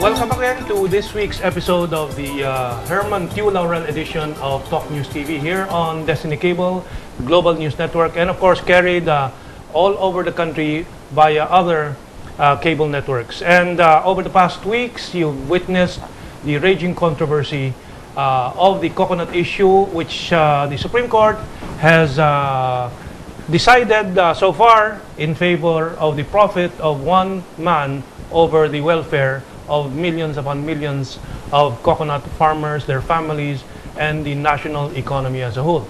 Welcome again to this week's episode of the Herman Q. Laurel edition of Talk News TV here on Destiny Cable, Global News Network, and of course carried all over the country via other cable networks. And over the past weeks, you've witnessed the raging controversy of the coconut issue, which the Supreme Court has decided so far in favor of the profit of one man over the welfare of millions upon millions of coconut farmers, their families, and the national economy as a whole.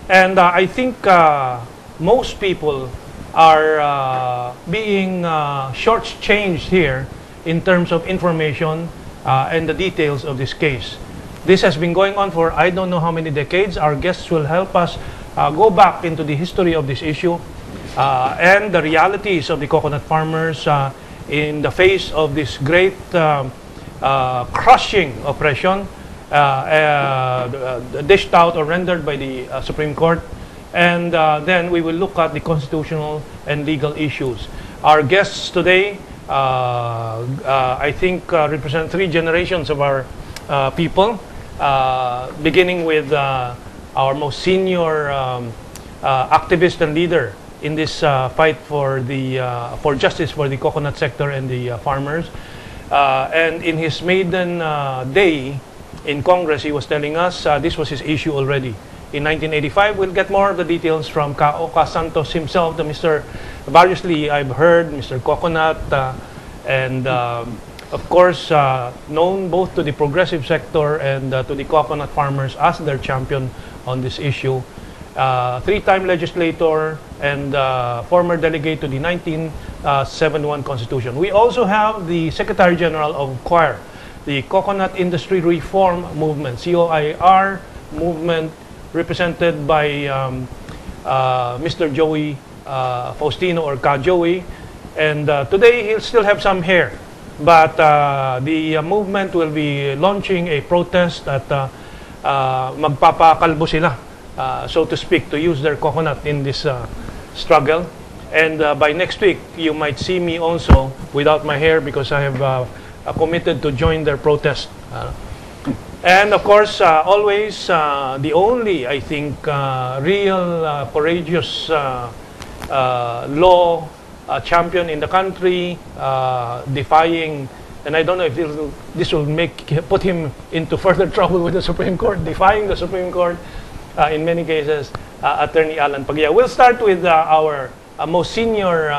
And I think most people are being shortchanged here in terms of information and the details of this case. This has been going on for I don't know how many decades. Our guests will help us go back into the history of this issue and the realities of the coconut farmers in the face of this great crushing oppression dished out or rendered by the Supreme Court. And then we will look at the constitutional and legal issues. Our guests today, I think, represent three generations of our people, beginning with our most senior activist and leader in this fight for justice for the coconut sector and the farmers. And in his maiden day in Congress, he was telling us this was his issue already. In 1985, we'll get more of the details from Ka-Oka Santos himself, variously I've heard, Mr. Coconut, and of course, known both to the progressive sector and to the coconut farmers as their champion on this issue. Three-time legislator and former delegate to the 1971 Constitution. We also have the Secretary General of COIR, the Coconut Industry Reform Movement, COIR movement, represented by Mr. Joey Faustino, or Ka Joey. And today he'll still have some hair, but the movement will be launching a protest at magpapakalbo sila, so to speak, to use their coconut in this struggle. And by next week, you might see me also without my hair because I have committed to join their protest. And of course, always the only, I think, real courageous law champion in the country, defying, and I don't know if this will put him into further trouble with the Supreme Court, defying the Supreme Court in many cases, Attorney Alan Paglia. We'll start with our most senior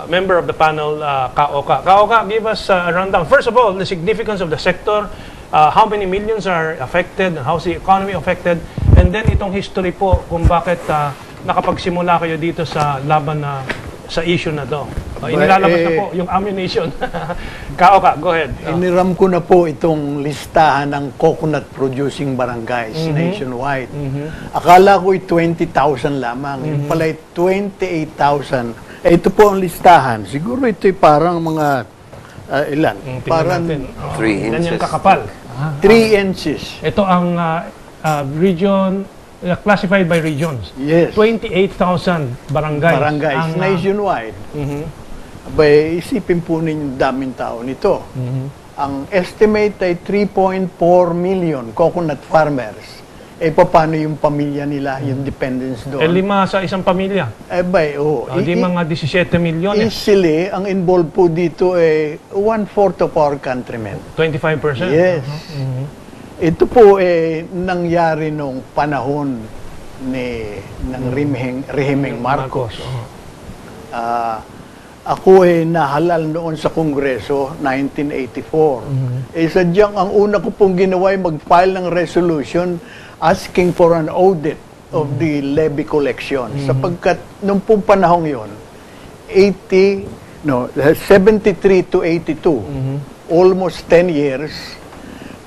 member of the panel, Ka-Oka. Ka-Oka, give us a rundown. First of all, the significance of the sector, how many millions are affected, and how's the economy affected, and then itong history po kung bakit nakapagsimula kayo dito sa laban sa issue na to. Inilalabas na po yung ammunition. Ka-Oka, go ahead. Iniram ko na po itong listahan ng coconut producing barangays nationwide. Akala ko 20,000 lamang. Yung pala 28,000. Ito po ang listahan. Siguro ito'y parang mga ilan? Parang 3 inches. Ganyang kakapal. 3 inches. Ito ang region, classified by regions. Yes. 28,000 barangays. Barangays nationwide. Abay, isipin po ninyo daming tao nito. Ang estimate ay 3.4 million coconut farmers. Eh, paano yung pamilya nila, yung dependents doon? 5 sa isang pamilya. Eh, bay, Di mga 17 milyon. Easily, ang involved po dito ay 1/4 of our countrymen. 25%? Yes. Ito po nangyari nung panahon ng rehimeng Marcos. Ako nahalal noon sa Kongreso, 1984. Sadyang ang una ko pong ginawa ay mag-file ng resolution asking for an audit of the levy collection. Sapagkat nung pong panahon yon, 73 to 82, almost 10 years,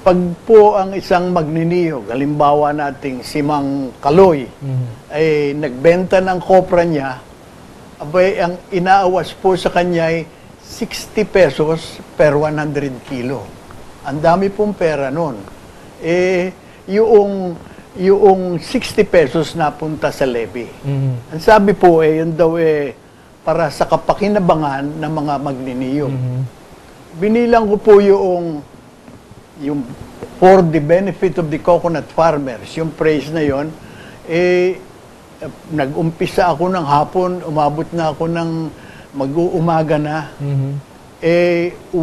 pag po ang isang magniniyog, halimbawa nating si Mang Kaloy, ay nagbenta ng kopra niya, abay, ang inaawas po sa kanya ay 60 pesos per 100 kilo. Ang dami pong pera nun. Yung 60 pesos napunta sa levy. Ang sabi po yun daw para sa kapakinabangan ng mga magniniyog. binilang ko po yung for the benefit of the coconut farmers, yung praise na yon, nag-umpisa ako ng hapon, umabot na ako ng mag-uumaga na, 82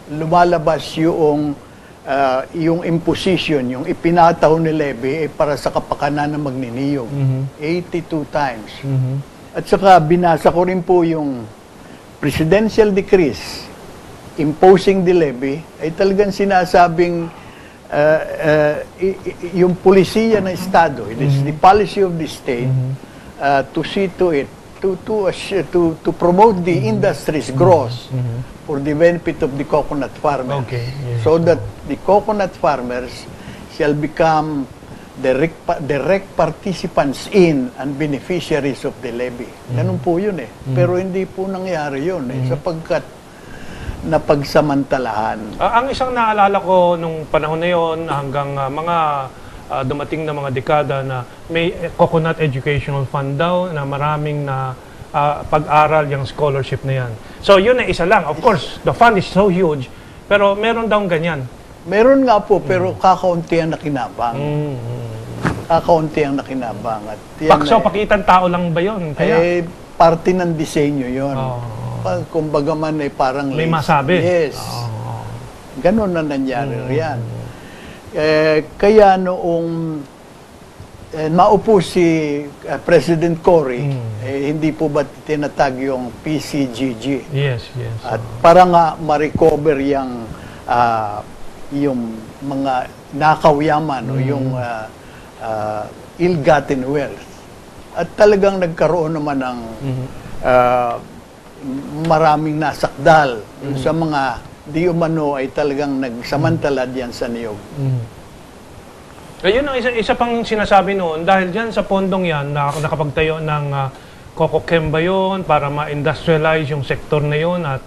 lumalabas yung imposition, yung ipinataw ni levy para sa kapakanan ng magniniyog. 82 times. At saka binasa ko rin po yung presidential decrees imposing the levy, ay talagang sinasabing yung polisiya ng Estado, it is the policy of the state to see to it, to promote the industry's growth for the benefit of the coconut farmers. Okay, yes. So that the coconut farmers shall become direct participants in and beneficiaries of the levy. Ganun po yun eh. Pero hindi po nangyari yun eh, sapagkat napagsamantalahan. Ang isang naalala ko nung panahon na yon hanggang mga dumating na mga dekada na may coconut educational fund daw na maraming na pag-aral yung scholarship na yan. So yun ay isa lang. Of course, the fund is so huge, pero meron daw ganyan. Meron nga po, pero kakaunti ang nakinabang. Kakaunti ang nakinabang. At yan So pakitan tao lang ba yun? Kaya? Parte ng disenyo yun. Kumbaga man ay parang may masabi. Yes. Ganon na nangyari riyan. Kaya noong maupo si President Cory, hindi po ba tinatag yung PCGG? Yes, yes. At para nga ma-recover yung mga nakaw-yaman o yung ill-gotten wealth. At talagang nagkaroon naman ng maraming nasakdal sa mga di umano ay talagang nagsamantala diyan sa niyog. Ayun ang isa pang sinasabi noon, dahil dyan sa pondong yan, nakapagtayo ng CocoChem ba yun para ma-industrialize yung sektor na yun at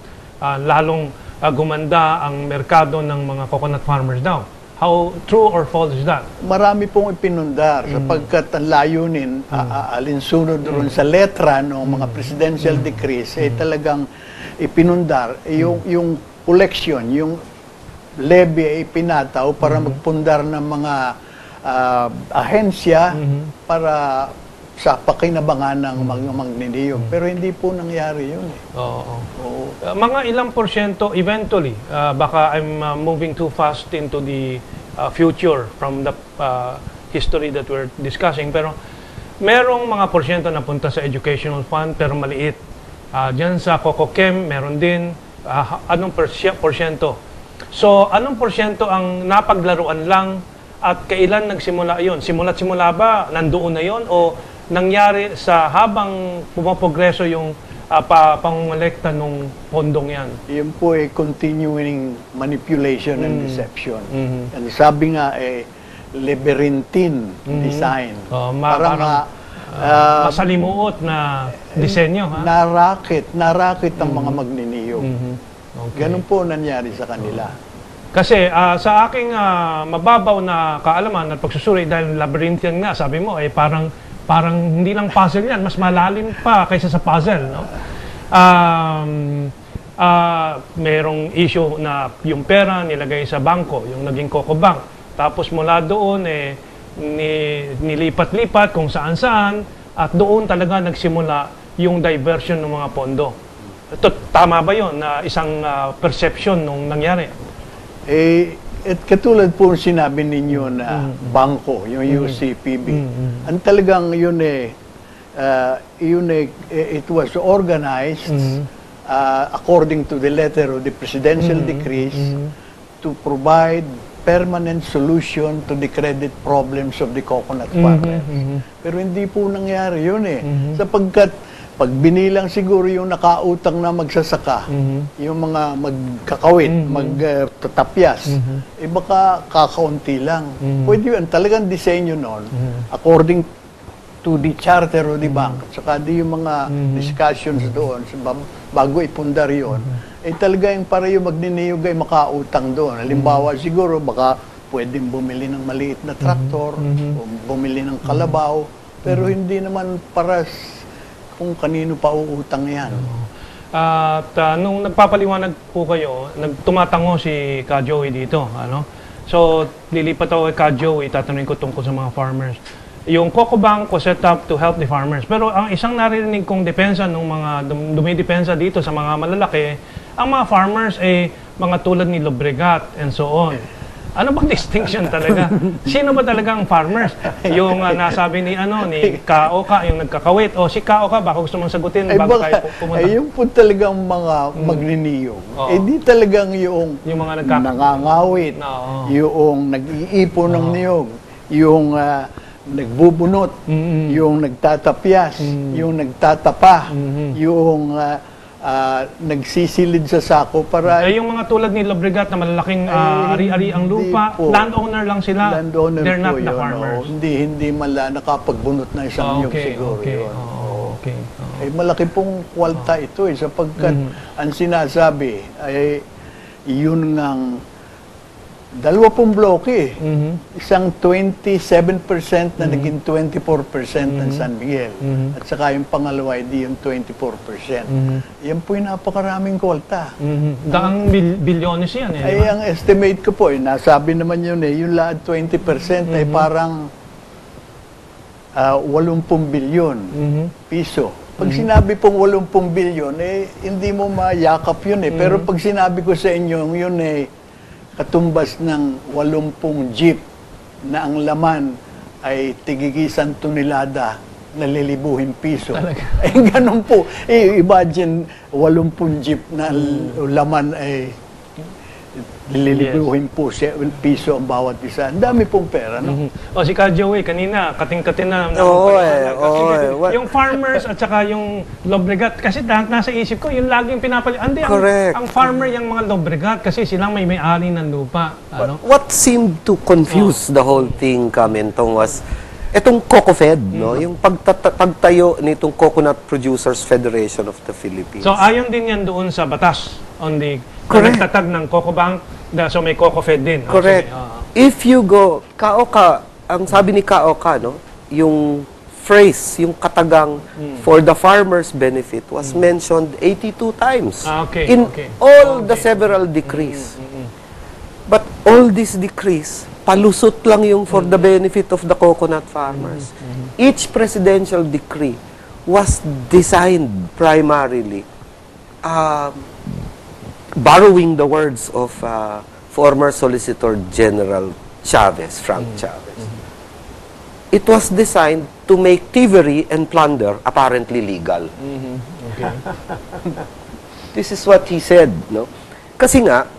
lalong gumanda ang merkado ng mga coconut farmers daw. How true or false is that? Marami pong ipinundar sapagkat ang layunin, alinsunod doon sa letra ng mga presidential decrees, ay talagang ipinundar yung collection, yung levy ay pinataw para magpundar ng mga ahensya para sa pakinabangan ng mga magniniyog. Pero hindi po nangyari yun eh. Oo. Mga ilang porsyento eventually, baka I'm moving too fast into the future from the history that we're discussing, pero merong mga porsyento na punta sa educational fund pero maliit. Diyan sa CocoChem, meron din. Anong porsyento? So, anong porsyento ang napaglaruan lang at kailan nagsimula yon? Simula ba nandoon na yon o nangyari sa habang pumapogreso yung pangolekta ng pondong yan? Yun po ay continuing manipulation and deception. And sabi nga labyrinthine design. Parang masalimuot na disenyo. Narakit ang mga magniniyog. Okay. Ganun po nangyari sa kanila. Kasi sa aking mababaw na kaalaman at pagsusuri, dahil labyrinthine nga, sabi mo, parang hindi lang puzzle yan, mas malalim pa kaysa sa puzzle. No? Merong issue na yung pera nilagay sa bangko, yung naging Coco Bank. Tapos mula doon, nilipat-lipat kung saan-saan, at doon talaga nagsimula yung diversion ng mga pondo. Tama ba yun na isang perception nung nangyari? At katulad po sinabi ninyo na bangko, yung UCPB, ang talagang yun it was organized according to the letter of the presidential decrees to provide permanent solution to the credit problems of the coconut farmers. Pero hindi po nangyari yun sapagkat pag binilang siguro yung nakautang na magsasaka, yung mga magkakawit, magtatapyas, baka kakaunti lang. Pwede yun. Talagang disenyo nun, according to the charter of the bank, saka di yung mga discussions doon, bago ipundar yun, talaga yung para yung magniniyog ay makautang doon. Halimbawa siguro, baka pwedeng bumili ng maliit na traktor, o bumili ng kalabaw, pero hindi naman para kung kanino pa uutang yan. At nung nagpapaliwanag po kayo, tumatango si Ka Joey dito. Ano? So, lilipat ako kay Ka Joey, tatanungin ko tungkol sa mga farmers. Yung Coco Bank was set up to help the farmers. Pero ang isang narinig kong depensa ng mga dumidepensa dito sa mga malalaki, ang mga farmers ay mga tulad ni Lobregat and so on. Ano bang distinction talaga? Sino ba talaga ang farmers? Yung nasabi ni Ka-Oka, yung nagkakawit, o si Ka-Oka, baka gusto mong sagutin bago tayo pumunta. Yung po talagang mga magniniyog. Di talagang yung mga nangangawit, yung nag-iipon ng niyog, yung nagbubunot, yung nagtatapyas, yung nagtatapa, yung nagsisilid sa sako para... yung mga tulad ni Lobregat na malalaking ari-ari ang lupa, landowner lang sila. Landowner they're not po the yun, farmers. Hindi nakapagbunot ng isang niyog siguro yun. Malaki pong kwalta ito sapagkat ang sinasabi ay yun ngang 20 bloke Isang 27% na naging 24% ng San Miguel. At saka yung pangalawa, di yung 24%. Yan po yung napakaraming kwalta. Daang bilyones yan Ay, ang estimate ko po, nasabi naman yun yung lahat 20% ay parang 80 bilyon piso. Pag sinabi pong 80 bilyon, hindi mo mayakap yun Pero pag sinabi ko sa inyo, yun katumbas ng 80 jeep na ang laman ay tigigisan tonelada na lilibuhin piso. Ay ganun po. Imagine 80 jeep na laman ay lilibuhin po piso ang bawat isa. Ang dami pong pera, no? O si Ka Joey, kanina, kating-kating na. Yung farmers at saka yung Lobregat, kasi nasa isip ko, yung laging pinapalit. Ang farmer yung mga Lobregat kasi silang may-ari ng lupa. Ano? What seemed to confuse the whole thing, Kamentong, was itong COCOFED, no? Yung pagtayo nitong Coconut Producers Federation of the Philippines. So, ayon din yan doon sa batas on the nagtatag ng Coco Bank, so may COCOFED din. Correct. If you go, Ka-Oka, ang sabi ni Ka-Oka, no, yung phrase, yung katagang for the farmer's benefit was mentioned 82 times in all the several decrees. But all these decrees, palusot lang yung for the benefit of the coconut farmers. Each presidential decree was designed primarily borrowing the words of former Solicitor General Chavez, Frank Chavez. It was designed to make thievery and plunder apparently legal. This is what he said, no? Kasi nga,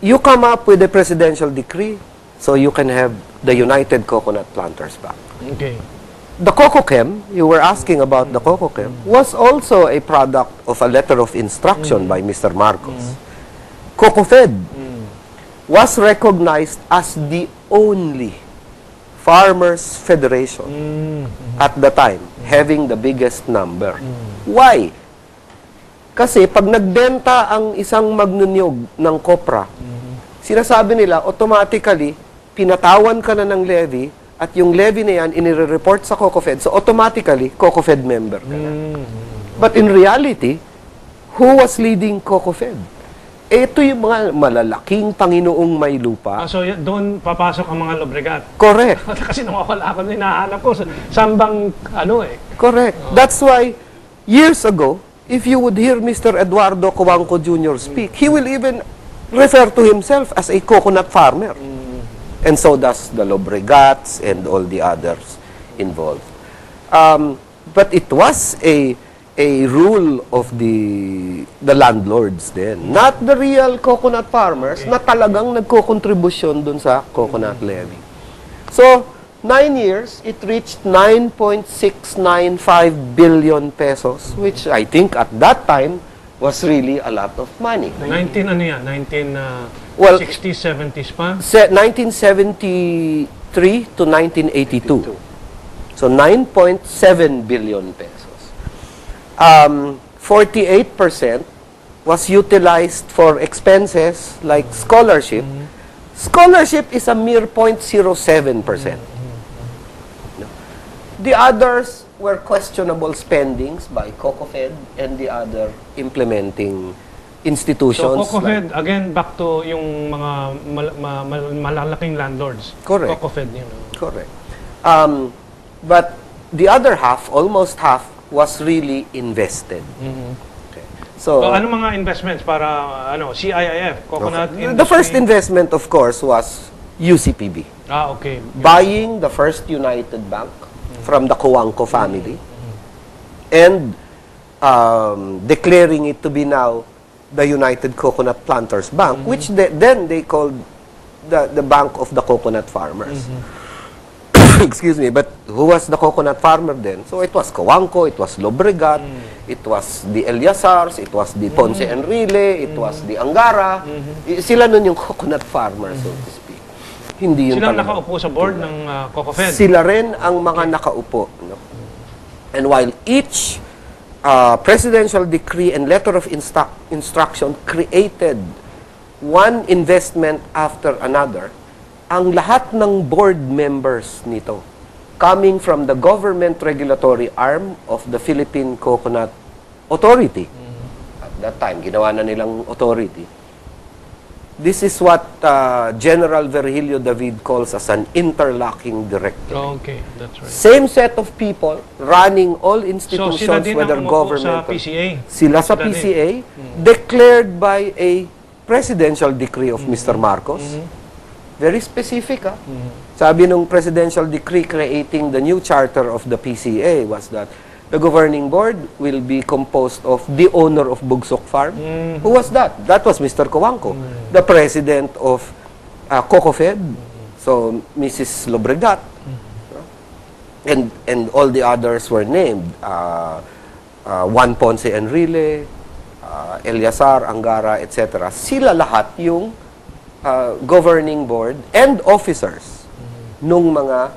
you come up with a presidential decree so you can have the United Coconut Planters Bank. The COCOChem, you were asking about the COCOChem, was also a product of a letter of instruction by Mr. Marcos. COCOFED was recognized as the only farmers' federation at the time, having the biggest number. Why? Kasi pag nagbenta ang isang magnunyog ng kopra, sinasabi nila, automatically, pinatawan ka na ng levy, at yung levy na yan, inire-report sa COCOFED. So, automatically, COCOFED member ka na. But in reality, who was leading COCOFED? Ito yung mga malalaking Panginoong may lupa. So, doon papasok ang mga Lobregat. Correct. Kasi nawawala ako, hinahanap ko. Saan bang, Correct. That's why, years ago, if you would hear Mr. Eduardo Coangco Jr. speak, he will even refer to himself as a coconut farmer. And so does the Lobregats and all the others involved. But it was a rule of the landlords then, not the real coconut farmers na talagang nagko-contribution dun sa coconut levy. So, 9 years, it reached 9.695 billion pesos, which I think at that time was really a lot of money. 1960s, 70s pa? 1973 to 1982. So 9.7 billion pesos. 48% was utilized for expenses like scholarship. Scholarship is a mere 0.07%. The others were questionable spendings by COCOFED and the other implementing institutions. So, COCOFED, again, back to yung mga malalaking landlords. Correct. COCOFED, you know. Correct. But the other half, almost half, was really invested. Okay. So, So, ano mga investments para, CIIF, Coconut Industry? the first investment, of course, was UCPB. Okay. Buying the First United Bank from the Coangco family and declaring it to be now the United Coconut Planters Bank, which then they called the Bank of the Coconut Farmers. Excuse me, but who was the coconut farmer then? So it was Coangco, it was Lobregat, it was the Eliasars, it was the Ponce Enrile, it was the Angara. Sila nun yung coconut farmer, so to speak. Hindi yun Sila talaga. nakaupo sa board ng COCOFED. Sila rin ang mga nakaupo. No? And while each presidential decree and letter of instruction created one investment after another, ang lahat ng board members nito, coming from the government regulatory arm of the Philippine Coconut Authority. At that time, ginawa na nilang authority. This is what General Virgilio David calls as an interlocking directory. Okay, that's right. Same set of people running all So, institutions, sila din whether ang umupo government. sa PCA. Sila sa Sila din. PCA, declared by a presidential decree of Mr. Marcos. Very specific, Sabi nung presidential decree creating the new charter of the PCA was that the governing board will be composed of the owner of Bugsok Farm. Who was that? That was Mr. Coangco, the president of COCOFED, so Mrs. Lobregat, and all the others were named. Juan Ponce Enrile, Eliasar, Angara, etc. Sila lahat yung governing board and officers nung mga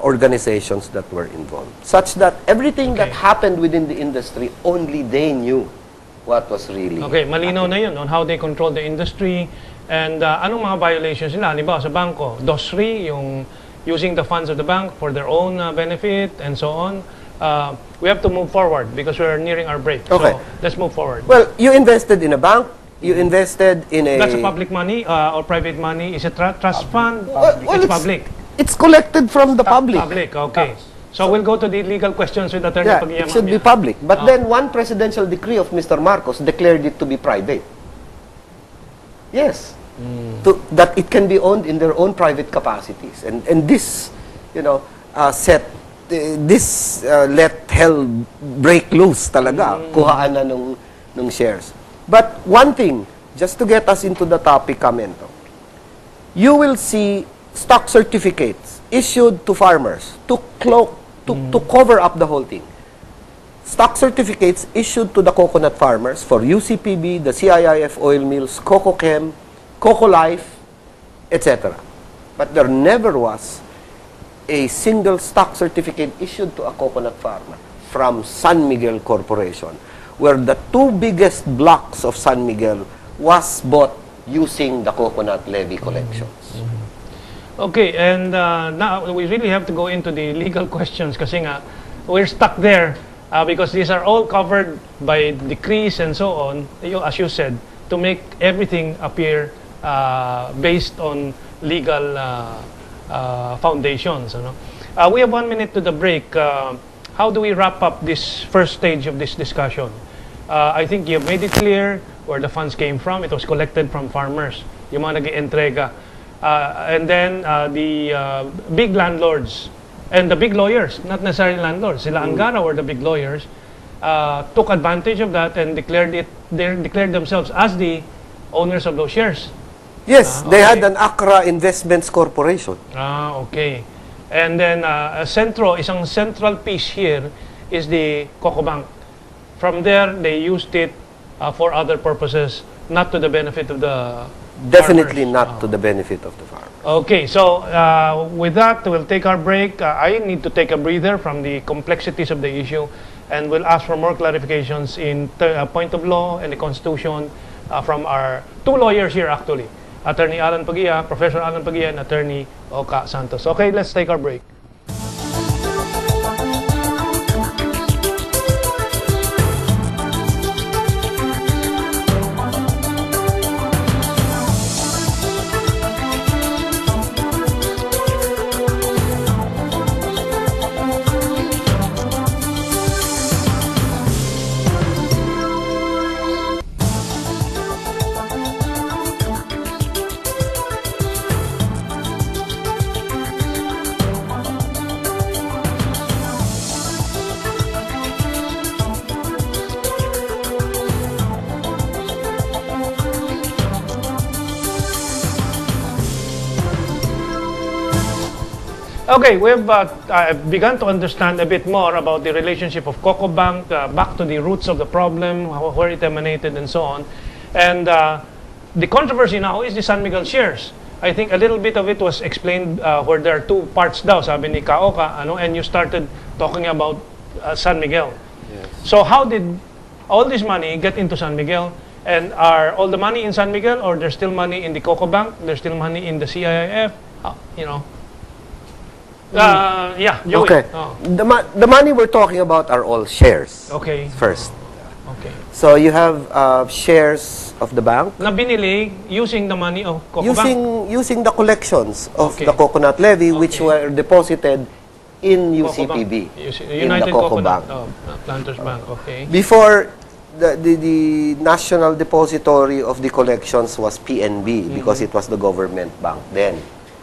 organizations that were involved. Such that everything that happened within the industry, only they knew what was really Okay, malinaw na yun on how they control the industry and anong mga violations nila. Halimbawa sa bangko, DOS3, yung using the funds of the bank for their own benefit and so on. We have to move forward because we're nearing our break. Okay. So, let's move forward. Well, you invested in a bank, you invested in a... That's a public money or private money? Is it trust fund? Well, It's public. It's collected from the public. Public, okay. So we'll go to the legal questions with Attorney Yeah, Pagiyama. it should be public. But then one presidential decree of Mr. Marcos declared it to be private. Yes. That it can be owned in their own private capacities. And this, let hell break loose talaga. Kuhaan na nung shares. But one thing, just to get us into the topic, Kamento, you will see stock certificates issued to farmers to cover up the whole thing. Stock certificates issued to the coconut farmers for UCPB, the CIIF oil mills, CocoChem, CocoLife, etc. But there never was a single stock certificate issued to a coconut farmer from San Miguel Corporation, where the two biggest blocks of San Miguel was bought using the coconut levy collections. Okay, and now we really have to go into the legal questions kasi nga we're stuck there because these are all covered by decrees and so on, as you said, to make everything appear based on legal foundations. We have 1 minute to the break. How do we wrap up this first stage of this discussion? I think you've made it clear where the funds came from. It was collected from farmers. Yung mga nag-entrega. And then the big landlords and the big lawyers, not necessarily landlords, sila Angara were the big lawyers, took advantage of that and declared themselves as the owners of those shares. Yes, they had an Accra Investments Corporation. Okay. And then isang central piece here is the CocoBank. From there, they used it for other purposes, not to the benefit of the Definitely farmers. not to the benefit of the farmer. Okay, so with that, we'll take our break. I need to take a breather from the complexities of the issue, and we'll ask for more clarifications in point of law and the Constitution from our two lawyers here, actually. Attorney Alan Pagia, Professor Alan Pagia, and Attorney Oka Santos. Okay, let's take our break. Okay, we've begun to understand a bit more about the relationship of Coco Bank, back to the roots of the problem, where it emanated, and so on. And the controversy now is the San Miguel shares. I think a little bit of it was explained where there are two parts daw, sabi ni Kaoka, and you started talking about San Miguel. Yes. So how did all this money get into San Miguel? And are all the money in San Miguel, or there's still money in the Coco Bank? There's still money in the CIIF? Yeah, Joey. Okay. Oh. The money we're talking about are all shares. Okay. First. Okay. So you have shares of the bank. Na binili using the money of Coco Bank? Using the collections of Okay. the coconut levy, which Okay. were deposited in Coco Bank. UCPB, in United the Coco Coconut Bank. Planters Bank, okay. Before, the National Depository of the Collections was PNB because it was the government bank then,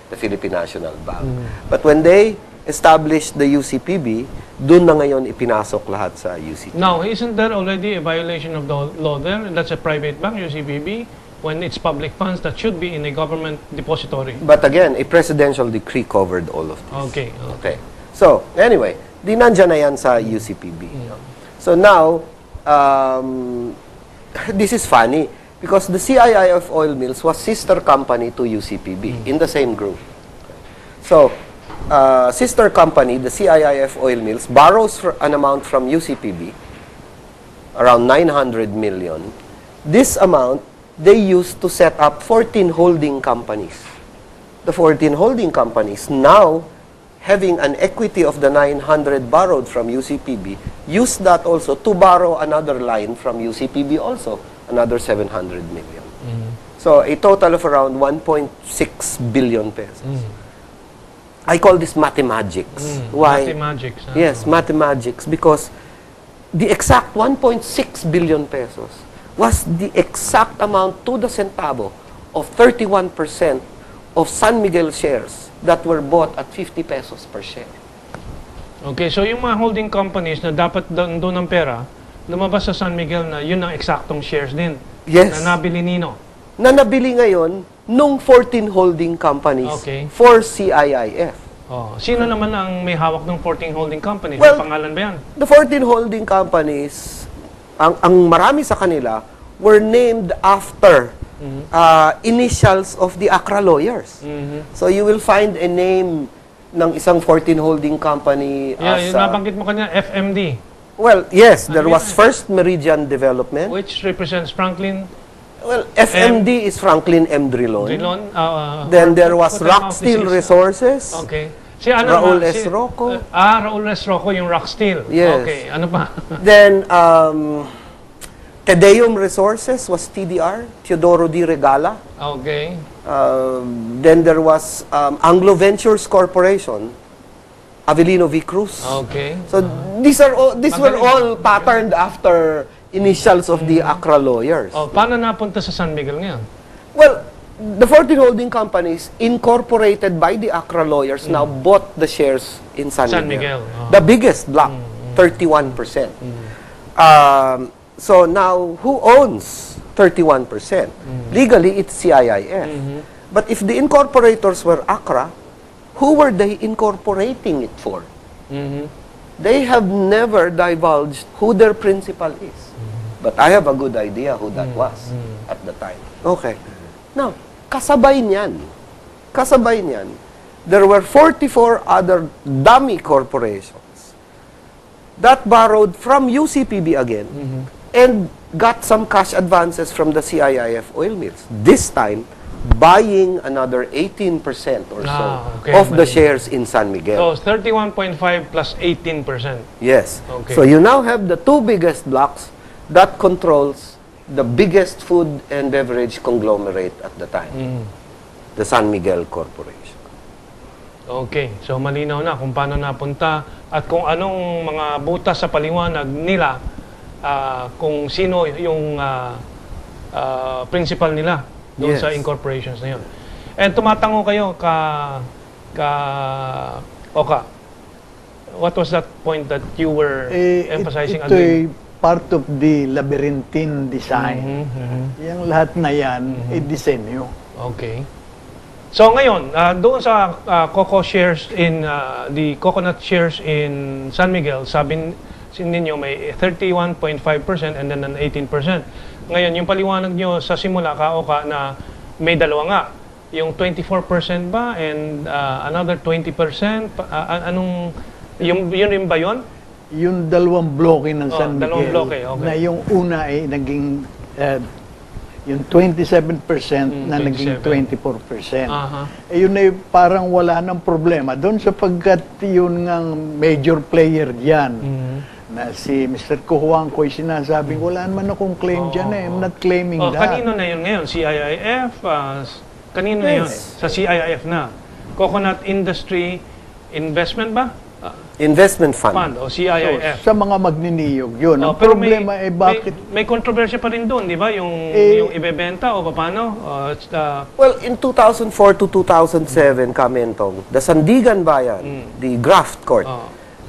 the Philippine National Bank. But when they established the UCPB, dun na ngayon ipinasok lahat sa UCPB. Now, isn't there already a violation of the law there? That's a private bank, UCPB, when it's public funds that should be in a government depository. But again, a presidential decree covered all of this. Okay. Okay. So, anyway, di nandyan na yan sa UCPB. So now, this is funny because the CIIF Oil Mills was sister company to UCPB in the same group. So, sister company, the CIIF Oil Mills, borrows an amount from UCPB, around 900 million. This amount, they used to set up 14 holding companies. The 14 holding companies now, having an equity of the 900 borrowed from UCPB, use that also to borrow another line from UCPB also, another 700 million. So a total of around 1.6 billion pesos. I call this mathemagics. Why? Mathemagics. Yes, mathemagics, because the exact 1.6 billion pesos was the exact amount to the centavo of 31% of San Miguel shares that were bought at 50 pesos per share. Okay, so yung mga holding companies na dapat doon ng pera, lumabas sa San Miguel na yun ang eksaktong shares din. Yes. Na nabili nino. Na nabili ngayon nung 14 holding companies Okay. for CIIF. Oh, sino naman ang may hawak ng 14 holding companies? Well, May pangalan ba yan? The 14 holding companies, ang marami sa kanila were named after initials of the Accra lawyers. So you will find a name ng isang 14 holding company Yeah, as... yung nabanggit mo kanina, FMD, well, yes, there Ano was yan? First Meridian Development. which represents Franklin Well, FMD is Franklin M. Drilon. Drilon. Then there was Put them Rock out, Steel this is- Resources. Okay. Si ano Raul ba? S. Rocco. Raul S. Rocco, yung Rock Steel. Yes. Okay, ano pa? Then, Tedeum Resources was TDR, Teodoro D. Regala. Okay. Then there was Anglo Ventures Corporation, Avelino V. Cruz. Okay. So these were Magaling. all patterned after initials of the Accra lawyers. Oh, paano napunta sa San Miguel ngayon? Well, the 14 holding companies incorporated by the Accra lawyers now bought the shares in San Miguel. Oh. The biggest block, 31%. So now, who owns 31%? Legally, it's CIIF. But if the incorporators were Accra, who were they incorporating it for? They have never divulged who their principal is. But I have a good idea who that was at the time. Okay. Now, kasabay niyan, there were 44 other dummy corporations that borrowed from UCPB again and got some cash advances from the CIIF oil mills. This time, buying another 18% or so okay, of the mali. shares in San Miguel. So, 31.5 plus 18%. Yes. Okay. So you now have the two biggest blocks that controls the biggest food and beverage conglomerate at the time, the San Miguel Corporation. Okay. So, malinaw na kung paano napunta at kung anong mga butas sa paliwanag nila, kung sino yung principal nila doon Yes. sa incorporations na yun. And tumatango kayo Oka, what was that point that you were emphasizing? Ito ay part of the labyrinthine design. Yung lahat na yan, disenyo. Okay. So ngayon, doon sa cocoa shares in the coconut shares in San Miguel, sabi ninyo may 31.5% and then an 18%. Ngayon, yung paliwanag nyo sa simula, Kaoka, na may dalawa nga. Yung 24% ba and another 20%? Anong, yun ba yun? Yung dalawang bloke ng San dalawang Miguel, bloke, okay. na yung una ay naging yung 27% na naging 24%. Yun ay parang wala nang problema doon sapagkat yun ngang major player diyan. Na si Mr. Cojuangco ay sinasabing wala naman akong claim dyan eh. I'm not claiming that. Kanino na yun ngayon? CIIF? Kanino na yun? Sa CIIF na. Coconut Industry Investment ba? Investment fund. O CIIF. Sa mga magniniyog yun. Ang pero problema ay bakit... May kontrobersya pa rin doon, di ba? Yung ibebenta o paano? Well, in 2004 to 2007, Kamentong, the Sandigan Bayan, the Graft Court,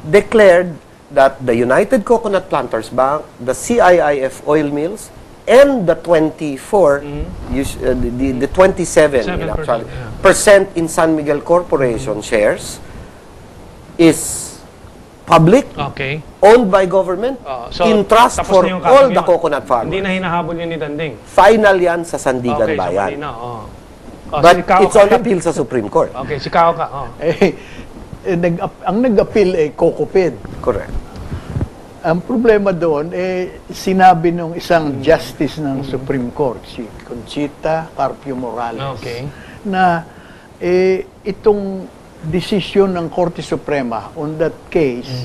declared that the United Coconut Planters Bank, the CIIF oil mills, and the 24, the 27 actually, percent in San Miguel Corporation shares is public, owned by government, so, in trust for all the coconut farmers. Hindi na hinahabol yun ni Danding. Final yan sa Sandigan Bayan. But si Cao it's on appeal sa Supreme Court. Okay, si Cao ka. Ang nag-appeal ay COCOPED. Correct. Ang problema doon, sinabi nung isang justice ng Supreme Court, si Conchita Carpio Morales, na itong decision ng Korte Suprema on that case,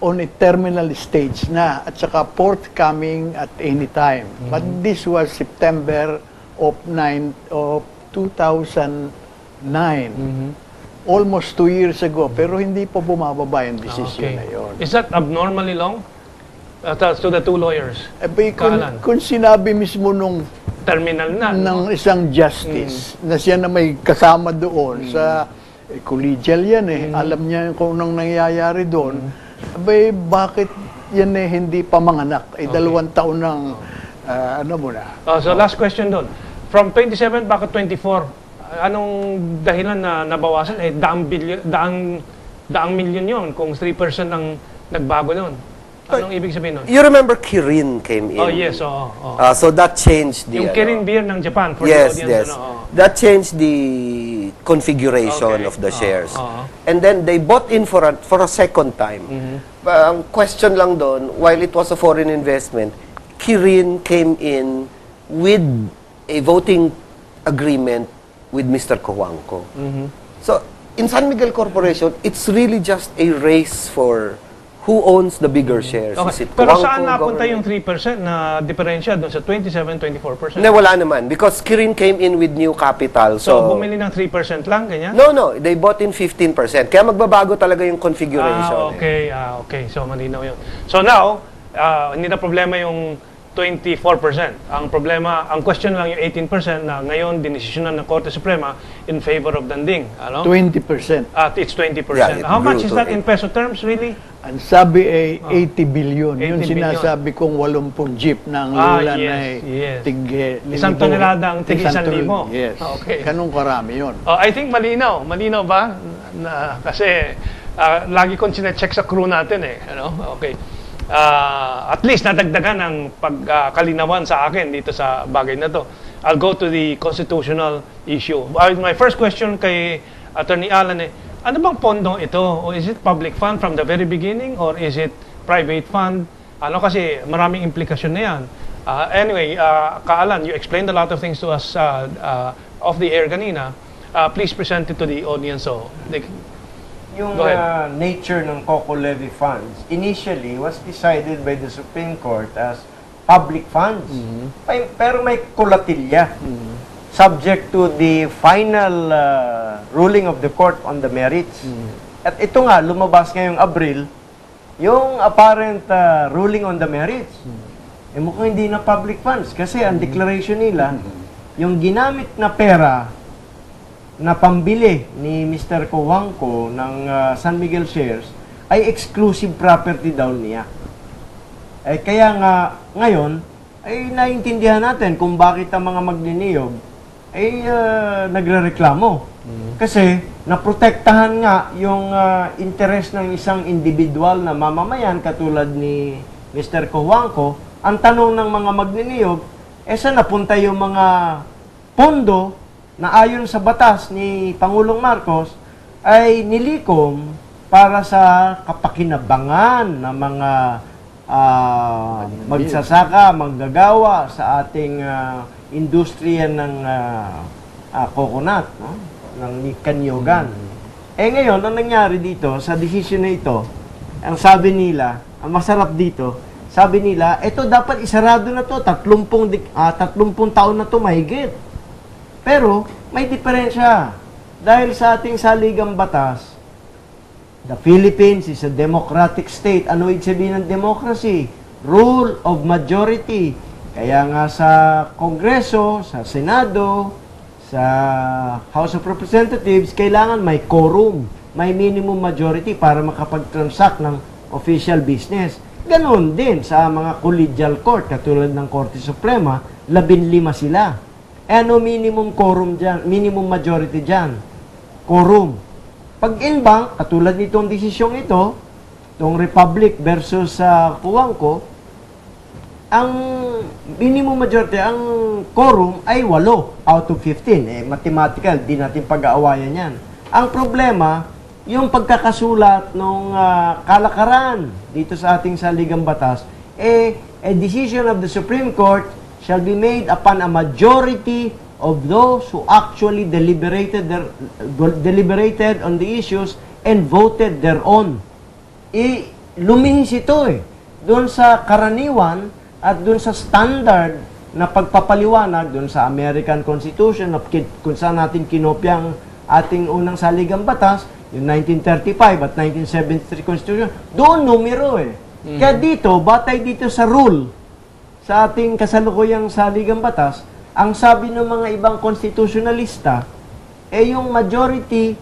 on a terminal stage na, at saka forthcoming at any time. But this was September of 2009. Almost 2 years ago, pero hindi pa bumababa yung decision na yun. Is that abnormally long? To the two lawyers? Kung sinabi mismo nung terminal na ng isang justice na siya na may kasama doon sa collegial yan alam niya kung anong nangyayari doon, bakit yan hindi pa manganak? 2 taon ng ano mo na. So last question doon. From 27 bakit 24? Anong dahilan na nabawasan? Daang milyon yon kung 3% ang nagbago doon. Anong ibig sabihin nun? You remember Kirin came in? Oh, yes. So that changed the... Yung Kirin beer ng Japan for yes, the audience. Yes, that changed the configuration of the shares. And then they bought in for a second time. Ang question lang doon, while it was a foreign investment, Kirin came in with a voting agreement with Mr. Cojuangco. So, in San Miguel Corporation, it's really just a race for who owns the bigger shares. Is it Pero Cojuangco, saan napunta government? yung 3% na diferensya doon sa 27-24%? Hindi, wala naman. Because Kirin came in with new capital. So, bumili ng 3% lang, ganyan? No. They bought in 15%. Kaya magbabago talaga yung configuration. Okay. So, malinaw yun. So now, hindi na problema yung 24%. Ang problema, ang question lang yung 18% na ngayon dinesisyonan ng Korte Suprema in favor of Danding. 20%. At it's 20%. Yeah, How much is that in peso terms, really? Ang sabi ay 80 billion. 80 Yung sinasabi kong 80 jeep na ang lulan ay tig isang tonelada ang tig 1,000. Yes. Okay. Ganun karami yun. I think malinaw. Malinaw ba? Kasi lagi kong sinecheck sa crew natin Okay. At least nadagdagan ng pagkalinawan sa akin dito sa bagay na to. I'll go to the constitutional issue. My first question kay Attorney Alan ano bang pondo ito? O is it public fund from the very beginning or is it private fund? Kasi maraming implikasyon na yan. Anyway, Ka-Alan, you explained a lot of things to us off the air kanina. Please present it to the audience. Yung nature ng COCO levy funds initially was decided by the Supreme Court as public funds. Pero may kulatilya. Subject to the final ruling of the court on the merits. At ito nga, lumabas ngayong Abril, yung apparent ruling on the merits. Mukhang hindi na public funds kasi ang declaration nila, yung ginamit na pera na pambili ni Mr. Cojuangco ng San Miguel shares ay exclusive property daw niya. Kaya nga ngayon ay naiintindihan natin kung bakit ang mga magniniyog ay nagrereklamo. Kasi naprotektahan nga yung interest ng isang individual na mamamayan katulad ni Mr. Cojuangco. Ang tanong ng mga magniniyog, saan napunta yung mga pondo na ayon sa batas ni Pangulong Marcos ay nilikom para sa kapakinabangan ng mga magsasaka, manggagawa sa ating industriya ng coconut, no? Ng kanyogan. Ngayon, ang nangyari dito sa decision na ito, ang sabi nila, ang masarap dito, sabi nila, ito dapat isarado na to, 30 taon na to mahigit. Pero, may diferensya. Dahil sa ating saligang batas, the Philippines is a democratic state. Ano ibig sabihin ng democracy? Rule of majority. Kaya nga sa Kongreso, sa Senado, sa House of Representatives, kailangan may quorum, may minimum majority para makapag-transact ng official business. Ganon din sa mga collegial court, katulad ng Korte Suprema, 15 sila. Ano minimum quorum dyan, minimum majority dyan? Quorum. Pag in bank, katulad nitong desisyong ito, itong Republic versus Cojuangco, ang minimum majority, ang quorum ay 8 out of 15. Mathematical, di natin pag-aawayan yan. Ang problema, yung pagkakasulat ng kalakaran dito sa ating saligang batas, a decision of the Supreme Court shall be made upon a majority of those who actually deliberated on the issues and voted thereon. Lumihis ito doon sa karaniwan at doon sa standard na pagpapaliwanag doon sa American Constitution na kung saan natin kinopya ang ating unang saligang batas, yung 1935 at 1973 Constitution, doon numero Kaya dito, batay dito sa rule, sa ating kasalukuyang saligang batas, ang sabi ng mga ibang constitutionalista, yung majority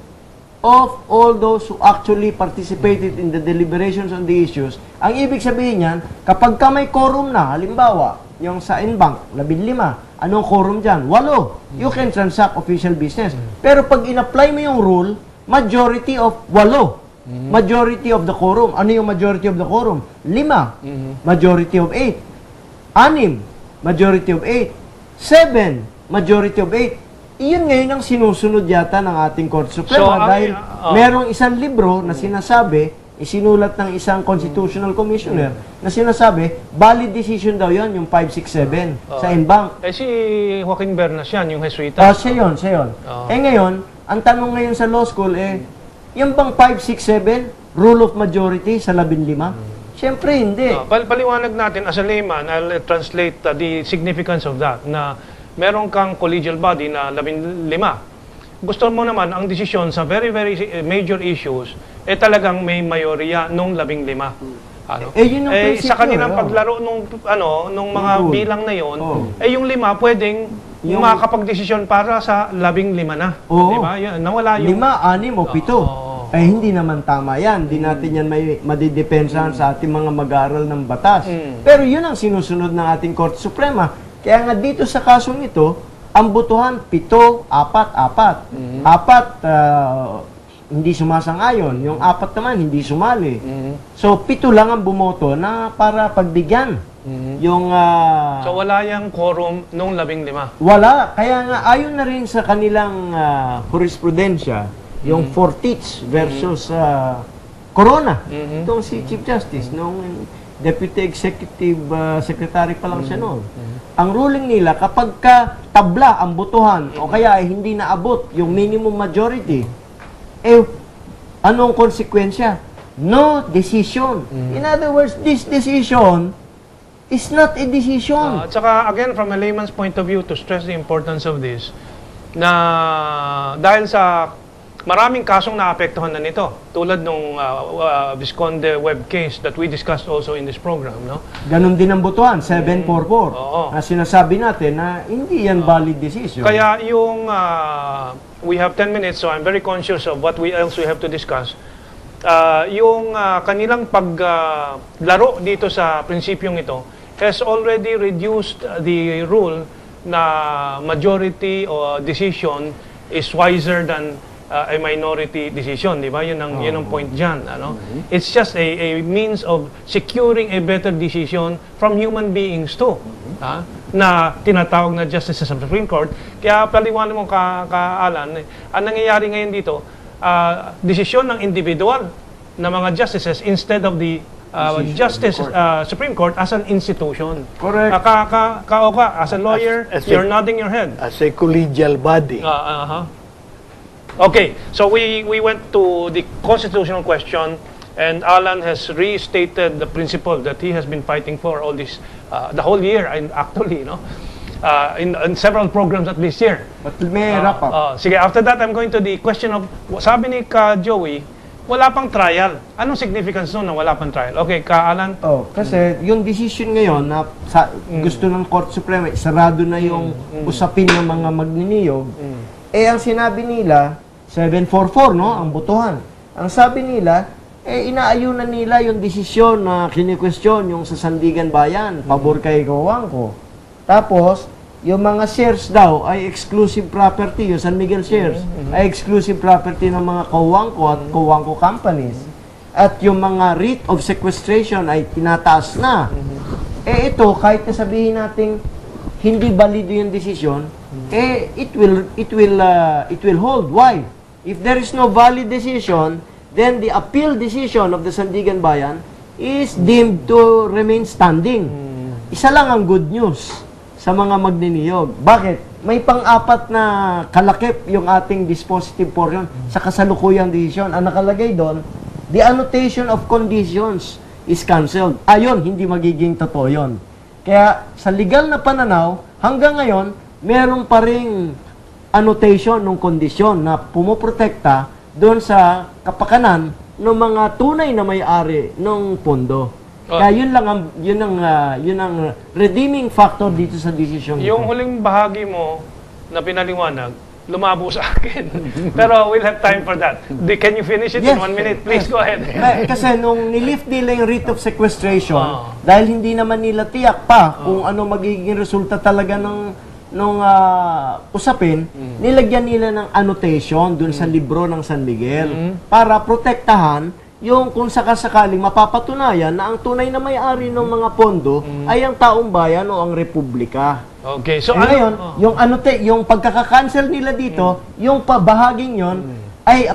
of all those who actually participated in the deliberations on the issues. Ang ibig sabihin niyan, kapag ka may quorum na, halimbawa, yung sa NBank, 15, anong quorum dyan? 8. You can transact official business. Pero pag in-apply mo yung rule, majority of 8. Majority of the quorum. Ano yung majority of the quorum? 5. Majority of 8. 6. Majority of 8. 7. Majority of 8. Iyon ngayon ang sinusunod yata ng ating Korte Suprema dahil merong isang libro na sinasabi, isinulat ng isang constitutional commissioner na sinasabi, valid decision daw yon yung 567 sa NBank. Si Joaquin Bernas yan, yung Jesuita. Siya yun. Ngayon, ang tanong ngayon sa law school yung bang 567, rule of majority sa 15? Siyempre, hindi. Paliwanag natin, as a layman, I'll translate the significance of that, na meron kang collegial body na 15. Gusto mo naman ang desisyon sa very, very major issues, talagang may mayorya nung 15. Yun ang prinsipyo, sa kanilang paglaro nung mga bilang na yon, yung 5 pwedeng yung makakapag-desisyon para sa 15 na. Diba? Nawala yung 5, 6 o 7. Hindi naman tama yan. Hindi natin yan may madidepensahan sa ating mga mag-aaral ng batas. Pero yun ang sinusunod ng ating Korte Suprema. Kaya nga dito sa kasong ito, ang butuhan 7, 4, 4. 4 hindi sumasang-ayon, yung 4 naman hindi sumali. So 7 lang ang bumoto na para pagbigyan. Yung so wala yang quorum nung 15. Wala, kaya nga ayon na rin sa kanilang jurisprudensya, yung Fortich versus Corona. Itong si Chief Justice nung Deputy Executive Secretary pa lang siya noon. Ang ruling nila, kapag ka tabla ang butuhan o kaya ay hindi naabot yung minimum majority, anong konsekwensya? No decision. In other words, this decision is not a decision. At saka, again, from a layman's point of view, to stress the importance of this, na dahil sa maraming kasong naapektuhan na nito, tulad nung Visconde web case that we discussed also in this program, no? Ganon din ang butuhan, 744. Na sinasabi natin na hindi yan valid decision. Kaya yung, we have 10 minutes, so I'm very conscious of what else we have to discuss. Yung kanilang paglaro dito sa prinsipyong ito has already reduced the rule na majority or decision is wiser than a minority decision, di ba? Yun ang point dyan. Ano? It's just a means of securing a better decision from human beings too. Na tinatawag na justices of the Supreme Court. Kaya paliwanag mo Alan, ang nangyayari ngayon dito, desisyon ng individual na mga justices instead of the Supreme Court as an institution. Correct. As a lawyer, you're nodding your head. As a collegial body. Okay, so we went to the constitutional question, and Alan has restated the principle that he has been fighting for all this, the whole year, and actually, in several programs at least year. But may wrap up. Sige, after that, I'm going to the question of, sabi ni Joey, wala pang trial. Anong significance nun na wala pang trial? Okay, Alan? Kasi yung decision ngayon na gusto ng Court Suprema, sarado na yung usapin ng mga magniniyog, ang sinabi nila, 744, no? Ang botohan. Ang sabi nila, inaayunan nila yung desisyon na kini-question yung sa Sandigan Bayan, pabor kay Cojuangco. Tapos, yung mga shares daw ay exclusive property, yung San Miguel shares, ay exclusive property ng mga Cojuangco at Cojuangco companies. At yung mga writ of sequestration ay tinataas na. Ito, kahit na sabihin natin hindi valido yung desisyon, it will hold. Why? If there is no valid decision, then the appeal decision of the Sandigan Bayan is deemed to remain standing. Isa lang ang good news sa mga magniniyog. Bakit? May pang-apat na kalakip yung ating dispositive portion sa kasalukuyang decision. Ang nakalagay doon, the annotation of conditions is cancelled. Ayon, hindi magiging totoo yun. Kaya sa legal na pananaw, hanggang ngayon, meron pa ring annotation ng kondisyon na pumoprotekta doon sa kapakanan ng mga tunay na may-ari ng pondo. Kaya yun ang redeeming factor dito sa decision. Yung huling bahagi mo na pinaliwanag, lumabo sa akin. Pero we'll have time for that. Can you finish it in 1 minute? Please go ahead. Kasi nung nilift nila yung writ of sequestration, dahil hindi naman nila tiyak pa kung ano magiging resulta talaga nung usapin, nilagyan nila ng annotation dun sa libro ng San Miguel para protektahan yung kung sakasakaling mapapatunayan na ang tunay na may-ari ng mga pondo ay ang taong bayan o ang republika. Okay, so ngayon, yung pagkaka-cancel nila dito, yung pabahaging yon ay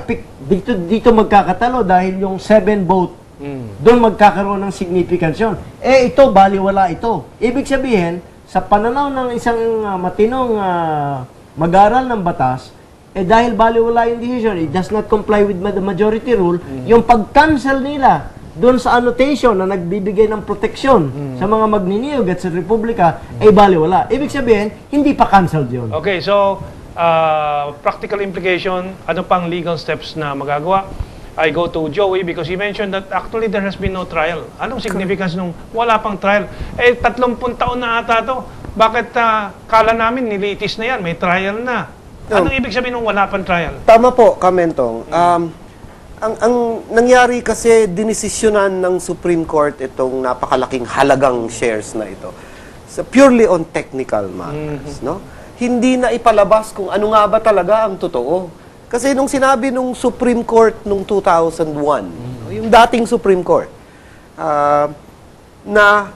dito magkakatalo dahil yung 7 vote doon magkakaroon ng significance yun. Ito, baliwala ito. Ibig sabihin, sa pananaw ng isang matinong mag-aral ng batas, dahil baliwala yung decision, it does not comply with the majority rule, yung pag-cancel nila doon sa annotation na nagbibigay ng proteksyon sa mga magniniyog at sa republika, ay baliwala. Ibig sabihin, hindi pa cancelled yun. Okay, so, practical implication, ano pang legal steps na magagawa? I go to Joey because he mentioned that actually there has been no trial. Anong significance nung wala pang trial? 30 taon na ata to. Bakit kala namin nilitis na yan, may trial na? Anong ibig sabihin nung wala pang trial? Tama po, Kamentong. Ang nangyari kasi dinesisyonan ng Supreme Court itong napakalaking halagang shares na ito. So, purely on technical matters, no? Hindi na ipalabas kung ano nga ba talaga ang totoo. Kasi nung sinabi nung Supreme Court nung 2001, yung dating Supreme Court, na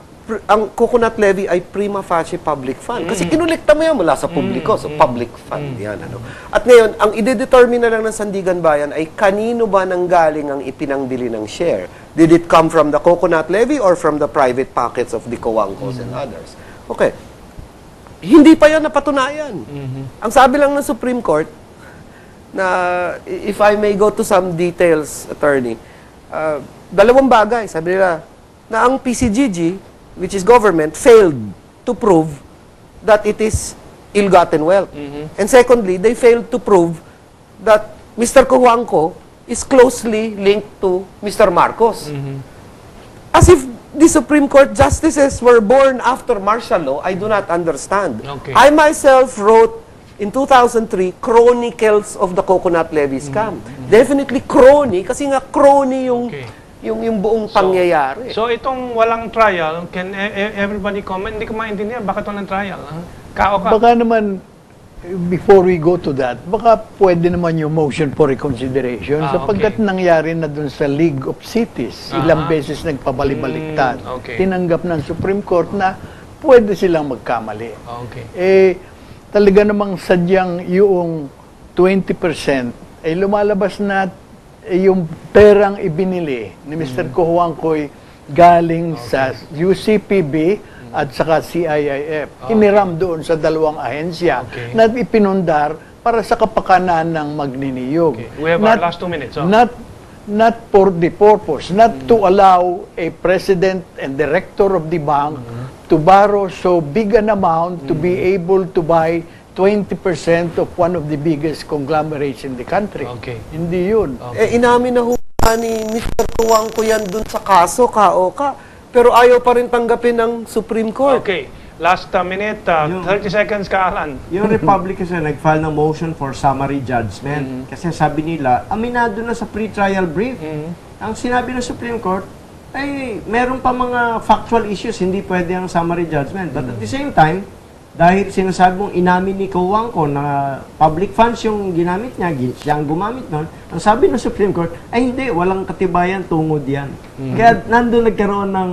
ang coconut levy ay prima facie public fund. Kasi kinulekta mo yan mula sa publiko. So, public fund yan. Ano? At ngayon, ang idedetermine na lang ng Sandigan Bayan ay kanino ba nanggaling ang ipinangbili ng share? Did it come from the coconut levy or from the private pockets of the Cojuangcos and others? Okay. Hindi pa yan napatunayan. Ang sabi lang ng Supreme Court, na if I may go to some details, attorney, dalawang bagay. Sabi nila, na ang PCGG, which is government, failed to prove that it is ill-gotten wealth. And secondly, they failed to prove that Mr. Cojuangco is closely linked to Mr. Marcos. As if the Supreme Court justices were born after martial law, I do not understand. Okay. I myself wrote in 2003, Chronicles of the Coconut Levy Scam. Definitely crony, kasi nga crony yung yung buong pangyayari. So itong walang trial, can everybody comment? Hindi ko maintindihan, bakit walang trial? Kao ka. Baka naman, before we go to that, baka pwede naman yung motion for reconsideration sapagkat okay. nangyari na dun sa League of Cities. Ilang beses nagpabalik-baliktad. Okay. Tinanggap ng Supreme Court na pwede silang magkamali. Okay. Talaga namang sadyang yung 20% ay lumalabas na yung perang ibinili ni Mr. Cojuangcoy galing sa UCPB at saka CIIF. Hiniram doon sa dalawang ahensya na ipinundar para sa kapakanan ng magniniyog. Okay. We have our last 2 minutes. Not for the purpose, not to allow a president and director of the bank to borrow so big an amount to be able to buy 20% of one of the biggest conglomerates in the country. Okay. Hindi yun. Inamin na ni Mr. Cojuangco yan dun sa kaso, Kaoka. Pero ayaw pa rin tanggapin ng Supreme Court. Okay. Last minute, 30 seconds ka, Alan. Yung Republic kasi nag-file ng motion for summary judgment. Kasi sabi nila, aminado na sa pre-trial brief. Ang sinabi ng Supreme Court, ay meron pa mga factual issues, hindi pwede ang summary judgment. But at the same time, dahil sinasabi mong inamin ni Cojuangco na public funds yung ginamit niya, siya ang gumamit nun, ang sabi ng Supreme Court, ay hindi, walang katibayan, tungod yan. Kaya nandun nagkaroon ng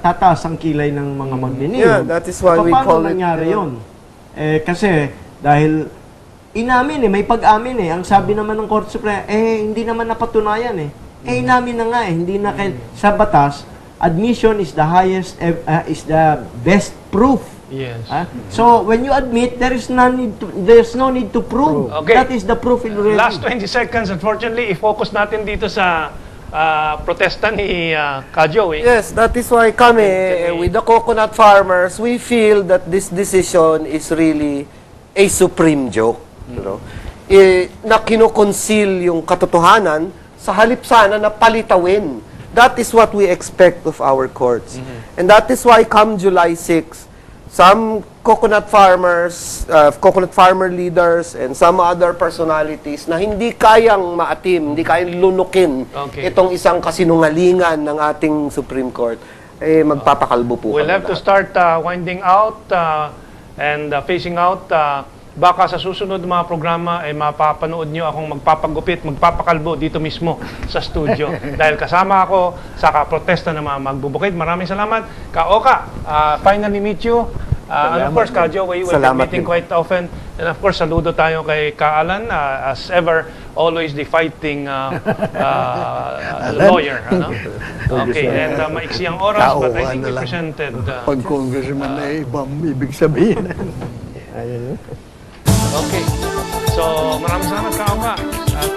tataas ang kilay ng mga magniniyog. Yeah, that is why we call it... nangyari yun? Kasi dahil inamin may pag-amin Ang sabi naman ng Korte Suprema, hindi naman napatunayan inamin na nga hindi na sa batas, admission is the highest, is the best proof. Yes. So when you admit, there's no need to prove. Okay. That is the proof in reality. Last 20 seconds, unfortunately, i-focus natin dito sa protesta ni Kajo. Yes, that is why kami, with the coconut farmers, we feel that this decision is really a supreme joke. You know? Na kinukonceal yung katotohanan sa halip sana na palitawin. That is what we expect of our courts. And that is why come July 6, some coconut farmers, coconut farmer leaders, and some other personalities na hindi kayang maatim, hindi kayang lunukin itong isang kasinungalingan ng ating Supreme Court, magpapakalbo po. We'll have to start winding out and phasing out. Baka sa susunod mga programa ay mapapanood nyo akong magpapagupit, magpapakalbo dito mismo sa studio. Dahil kasama ako sa protesta ng mga magbubukid. Maraming salamat. Kaoka, finally meet you. And of course, Kajo, we will be meeting quite often. And of course, saludo tayo kay Ka-Alan. As ever, always the fighting lawyer. Okay, and maiksi ang oras, but I think we presented... Pag congressman na ibang ibig sabihin. Okay. So, maraming salamat, Kaoka. At